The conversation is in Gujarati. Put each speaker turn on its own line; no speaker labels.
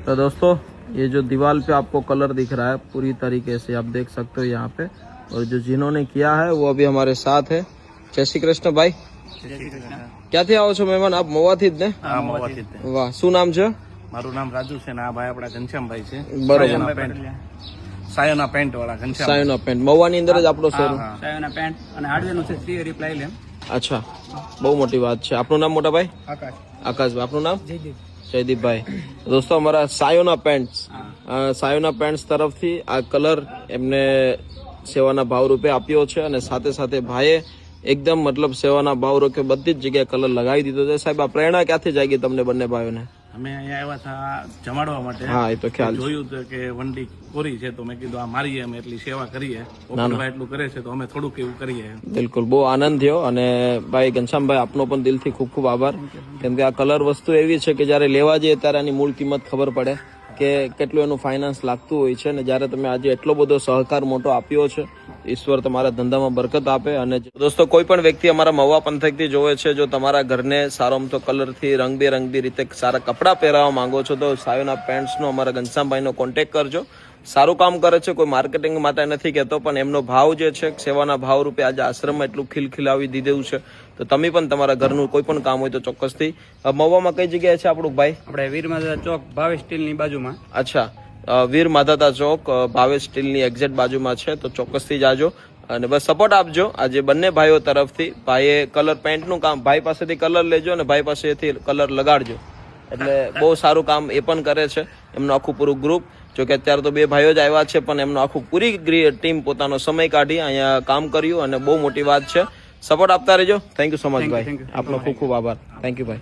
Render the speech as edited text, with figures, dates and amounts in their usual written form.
तो दोस्तों ये जो दीवार पे आपको कलर दिख रहा है पूरी तरीके से आप देख सकते हो यहाँ पे, और जो जिन्होंने किया है वो अभी हमारे साथ है। जय श्री कृष्ण भाई, ક્યાંથી આવો છો મહેમાન? આપ મવાથી જ ને?
હા, મવાથી જ.
વાહ, શું નામ છે?
મારું નામ રાજુ છે ને આ ભાઈ આપણા ઘનશ્યામભાઈ છે.
બરોબર,
સાયોના પેન્ટ વાળા ઘનશ્યામ.
સાયોના પેન્ટ મવાની અંદર જ આપણો શોરૂમ.
સાયોના પેન્ટ અને હાર્ડવેરનું છે શ્રી રિપ્લાય લેમ.
અચ્છા, બહુ મોટી વાત છે. આપનું નામ મોટા ભાઈ?
આકાશ.
આકાશભાઈ. આપનું નામ?
જયદીપ.
જયદીપભાઈ. દોસ્તો અમારા સાયોના પેન્ટ્સ તરફથી આ કલર એમને સેવાના ભાવ રૂપે આપ્યો છે, અને સાથે સાથે ભાઈએ એકદમ મતલબ સેવાના ભાવ રૂપે બધી જ જગ્યાએ કલર લગાવી દીધો છે. સાહેબ, આ પ્રેરણા ક્યાંથી જાગી તમને બંને ભાઈઓને?
અમે અહીંયા આવ્યા હતા જમાડવા માટે.
હા, એ તો ખ્યાલ છે.
જોયું તો કે વંડી કોરી છે તો મેં કીધું આ મારીએ, અમે એટલી સેવા કરીએ. ભાઈ એટલું કરે છે તો અમે થોડુંક એવું કરીએ.
બિલકુલ, બહુ આનંદ થયો. અને ભાઈ ઘનશ્યામભાઈ, આપનો પણ દિલથી ખૂબ ખૂબ આભાર, કેમ કે આ કલર વસ્તુ એવી છે કે જ્યારે લેવા જઈએ ત્યારે આની મૂળ કિંમત ખબર પડે કે કેટલું એનું ફાઇનાન્સ લાગતું હોય છે. અને જ્યારે તમે આજે એટલો બધો સહકાર મોટો આપ્યો છે, ઈશ્વર તમારા ધંધામાં બરકત આપે. અને દોસ્તો, કોઈ પણ વ્યક્તિ અમારા મહુવા પંથકથી જોવે છે, જો તમારા ઘરને સારો અમથો કલરથી રંગબેરંગી રીતે સારા કપડાં પહેરાવવા માંગો છો તો સાયોના પેન્ટ્સનો અમારા ઘનશ્યામભાઈનો કોન્ટેક્ટ કરજો. સારું કામ કરે છે, કોઈ માર્કેટિંગ માટે નથી કહેતો, પણ એમનો ભાવ જે છે સેવાના ભાવ રૂપે આજે આશ્રમમાં એટલું ખીલખીલાવી દીધું છે. તો તમે પણ તમારા ઘરનું કોઈ પણ કામ હોય તો ચોક્કસથી. મહુવામાં કઈ જગ્યાએ છે આપણું ભાઈ?
આપણે વીર માતા ચોક ભાવેશ સ્ટીલની બાજુમાં.
અચ્છા, વીર માધાતા ચોક ભાવેશ સ્ટીલની એક્ઝેક્ટ બાજુમાં છે, તો ચોક્કસથી જાજો અને બસ સપોર્ટ આપજો. આજે બંને ભાઈઓ તરફથી ભાઈએ કલર પેન્ટનું કામ, ભાઈ પાસેથી કલર લેજો અને ભાઈ પાસેથી કલર લગાડજો, એટલે બહુ સારું કામ એ પણ કરે છે. એમનું આખું પૂરું ગ્રુપ, જો કે અત્યારે તો બે ભાઈઓ જ આવ્યા છે, પણ એમનું આખું પૂરી ટીમ પોતાનો સમય કાઢી અહીંયા કામ કર્યું, અને બહુ મોટી વાત છે. સપોર્ટ આપતા રહેજો. થેન્ક યુ સો મચ ભાઈ, આપનો ખૂબ ખૂબ આભાર. થેન્ક યુ ભાઈ.